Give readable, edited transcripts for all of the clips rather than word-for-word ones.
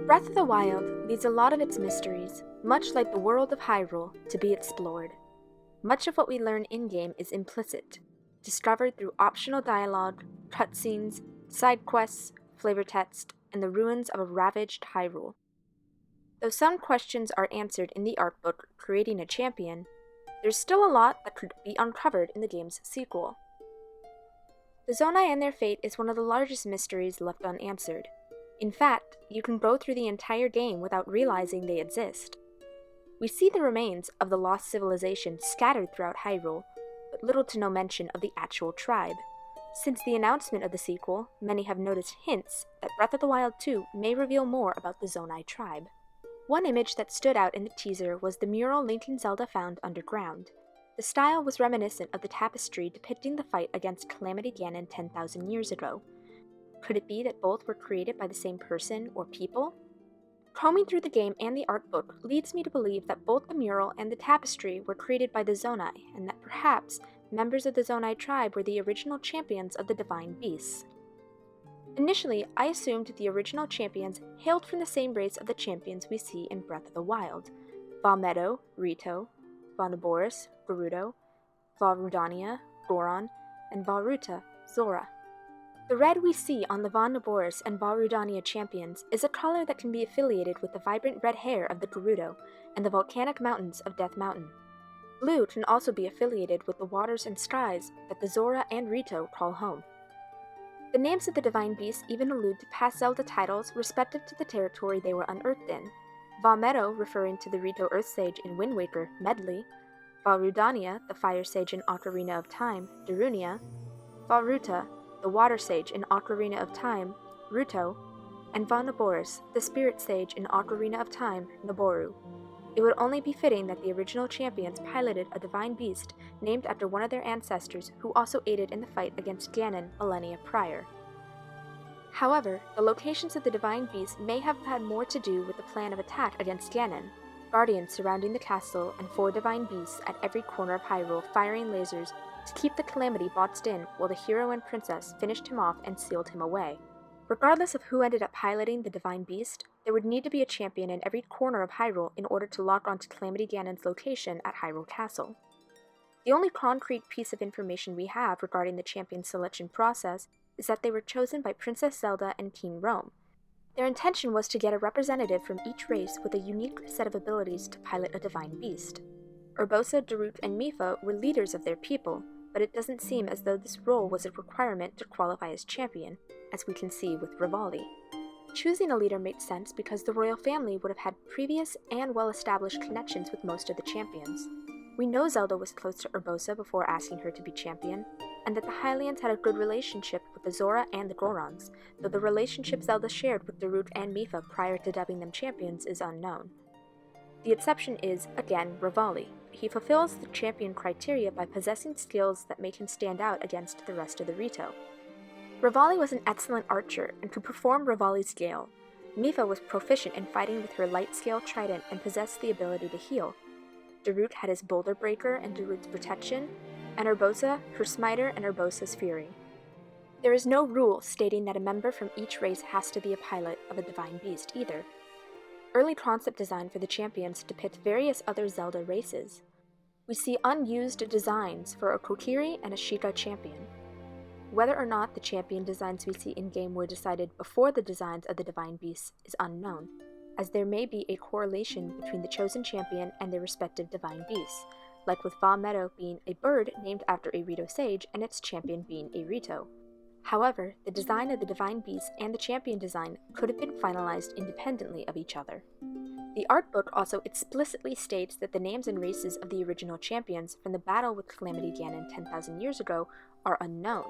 Breath of the Wild leaves a lot of its mysteries, much like the world of Hyrule, to be explored. Much of what we learn in-game is implicit, discovered through optional dialogue, cutscenes, side quests, flavor text, and the ruins of a ravaged Hyrule. Though some questions are answered in the art book Creating a Champion, there's still a lot that could be uncovered in the game's sequel. The Zonai and their fate is one of the largest mysteries left unanswered. In fact, you can go through the entire game without realizing they exist. We see the remains of the lost civilization scattered throughout Hyrule, but little to no mention of the actual tribe. Since the announcement of the sequel, many have noticed hints that Breath of the Wild 2 may reveal more about the Zonai tribe. One image that stood out in the teaser was the mural Link and Zelda found underground. The style was reminiscent of the tapestry depicting the fight against Calamity Ganon 10,000 years ago. Could it be that both were created by the same person or people? Combing through the game and the art book leads me to believe that both the mural and the tapestry were created by the Zonai, and that perhaps members of the Zonai tribe were the original champions of the divine beasts. Initially, I assumed the original champions hailed from the same race of the champions we see in Breath of the Wild: Vah Medoh, Rito, Vah Naboris, Gerudo, Vah Rudania, Goron, and Vah Ruta, Zora. The red we see on the Vah Naboris and Vah Rudania champions is a color that can be affiliated with the vibrant red hair of the Gerudo and the volcanic mountains of Death Mountain. Blue can also be affiliated with the waters and skies that the Zora and Rito call home. The names of the divine beasts even allude to past Zelda titles respective to the territory they were unearthed in. Vah Medoh referring to the Rito Earth Sage in Wind Waker, Medley; Vah Rudania, the Fire Sage in Ocarina of Time, Darunia; Vah Ruta, the Water Sage in Ocarina of Time, Ruto; and Vah Naboris, the Spirit Sage in Ocarina of Time, Naboru. It would only be fitting that the original champions piloted a divine beast named after one of their ancestors who also aided in the fight against Ganon millennia prior. However, the locations of the divine beasts may have had more to do with the plan of attack against Ganon: guardians surrounding the castle and 4 divine beasts at every corner of Hyrule firing lasers to keep the calamity boxed in while the hero and princess finished him off and sealed him away. Regardless of who ended up piloting the divine beast, there would need to be a champion in every corner of Hyrule in order to lock onto Calamity Ganon's location at Hyrule Castle. The only concrete piece of information we have regarding the champion selection process is that they were chosen by Princess Zelda and King Rhoam. Their intention was to get a representative from each race with a unique set of abilities to pilot a divine beast. Urbosa, Daruk, and Mipha were leaders of their people, but it doesn't seem as though this role was a requirement to qualify as champion, as we can see with Revali. Choosing a leader made sense because the royal family would have had previous and well-established connections with most of the champions. We know Zelda was close to Urbosa before asking her to be champion, and that the Hylians had a good relationship with the Zora and the Gorons, though the relationship Zelda shared with Daruk and Mipha prior to dubbing them champions is unknown. The exception is, again, Revali. He fulfills the champion criteria by possessing skills that make him stand out against the rest of the Rito. Revali was an excellent archer and could perform Revali's scale. Mipha was proficient in fighting with her light scale trident and possessed the ability to heal. Daruk had his boulder breaker and Daruk's protection, and Urbosa her smiter and Urbosa's fury. There is no rule stating that a member from each race has to be a pilot of a divine beast either. Early concept design for the champions depict various other Zelda races. We see unused designs for a Kokiri and a Sheikah champion. Whether or not the champion designs we see in-game were decided before the designs of the divine beasts is unknown, as there may be a correlation between the chosen champion and their respective divine beasts, like with Vah Medoh being a bird named after a Rito sage and its champion being a Rito. However, the design of the divine beast and the champion design could have been finalized independently of each other. The art book also explicitly states that the names and races of the original champions from the battle with Calamity Ganon 10,000 years ago are unknown.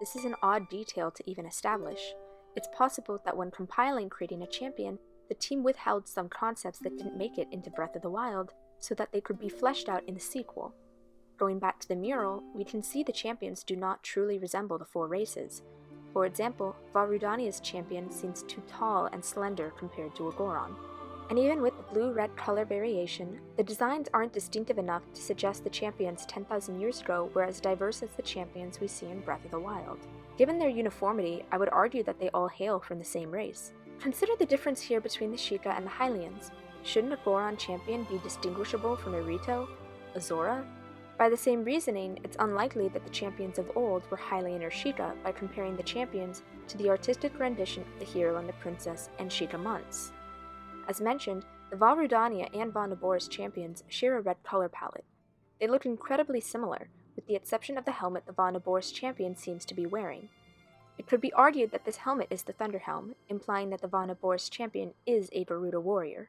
This is an odd detail to even establish. It's possible that when compiling Creating a Champion, the team withheld some concepts that didn't make it into Breath of the Wild so that they could be fleshed out in the sequel. Going back to the mural, we can see the champions do not truly resemble the 4 races. For example, Vah Rudania's champion seems too tall and slender compared to a Goron. And even with the blue-red color variation, the designs aren't distinctive enough to suggest the champions 10,000 years ago were as diverse as the champions we see in Breath of the Wild. Given their uniformity, I would argue that they all hail from the same race. Consider the difference here between the Sheikah and the Hylians. Shouldn't a Goron champion be distinguishable from a Rito, a Zora? By the same reasoning, it's unlikely that the champions of old were Hylian or Sheikah by comparing the champions to the artistic rendition of the hero and the princess and Sheikah months. As mentioned, the Vah Rudania and Vah Nabor's champions share a red color palette. They look incredibly similar, with the exception of the helmet the Vah Nabor's champion seems to be wearing. It could be argued that this helmet is the Thunder Helm, implying that the Vah Nabor's champion is a Garuda warrior.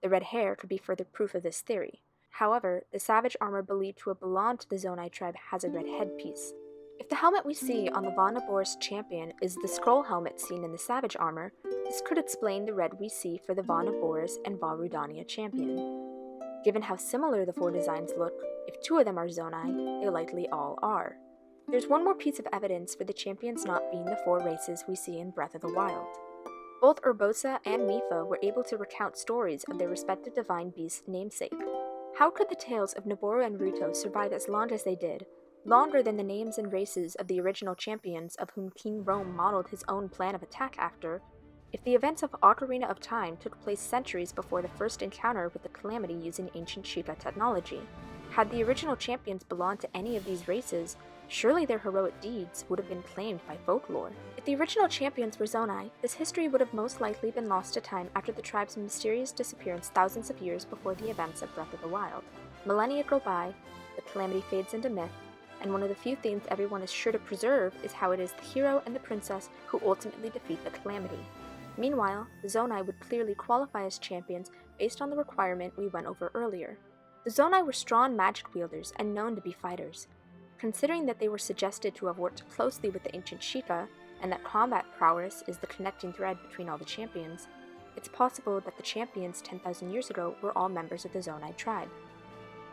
The red hair could be further proof of this theory. However, the savage armor believed to have belonged to the Zonai tribe has a red headpiece. If the helmet we see on the Vah Nabor's champion is the scroll helmet seen in the savage armor, this could explain the red we see for the Vah Nabor's and Vah Rudania champion. Given how similar the four designs look, if two of them are Zonai, they likely all are. There's one more piece of evidence for the champions not being the four races we see in Breath of the Wild. Both Urbosa and Mipha were able to recount stories of their respective divine beasts' namesake. How could the tales of Naboru and Ruto survive as long as they did, longer than the names and races of the original champions of whom King Rome modeled his own plan of attack after, if the events of Ocarina of Time took place centuries before the first encounter with the Calamity using ancient Sheikah technology? Had the original champions belonged to any of these races, surely their heroic deeds would have been claimed by folklore. If the original champions were Zonai, this history would have most likely been lost to time after the tribe's mysterious disappearance thousands of years before the events of Breath of the Wild. Millennia go by, the Calamity fades into myth, and one of the few things everyone is sure to preserve is how it is the hero and the princess who ultimately defeat the Calamity. Meanwhile, the Zonai would clearly qualify as champions based on the requirement we went over earlier. The Zonai were strong magic wielders and known to be fighters. Considering that they were suggested to have worked closely with the ancient Sheikah, and that combat prowess is the connecting thread between all the champions, it's possible that the champions 10,000 years ago were all members of the Zonai tribe.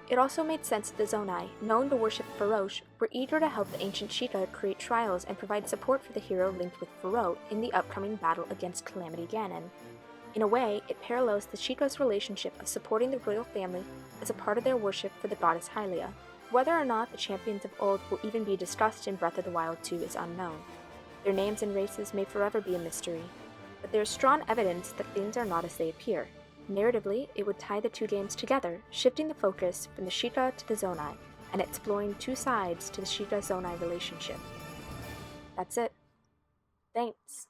It also made sense that the Zonai, known to worship Farosh, were eager to help the ancient Sheikah create trials and provide support for the hero linked with Faro in the upcoming battle against Calamity Ganon. In a way, it parallels the Sheikah's relationship of supporting the royal family as a part of their worship for the goddess Hylia. Whether or not the champions of old will even be discussed in Breath of the Wild 2 is unknown. Their names and races may forever be a mystery, but there is strong evidence that things are not as they appear. Narratively, it would tie the two games together, shifting the focus from the Sheikah to the Zonai, and exploring two sides to the Sheikah-Zonai relationship. That's it. Thanks.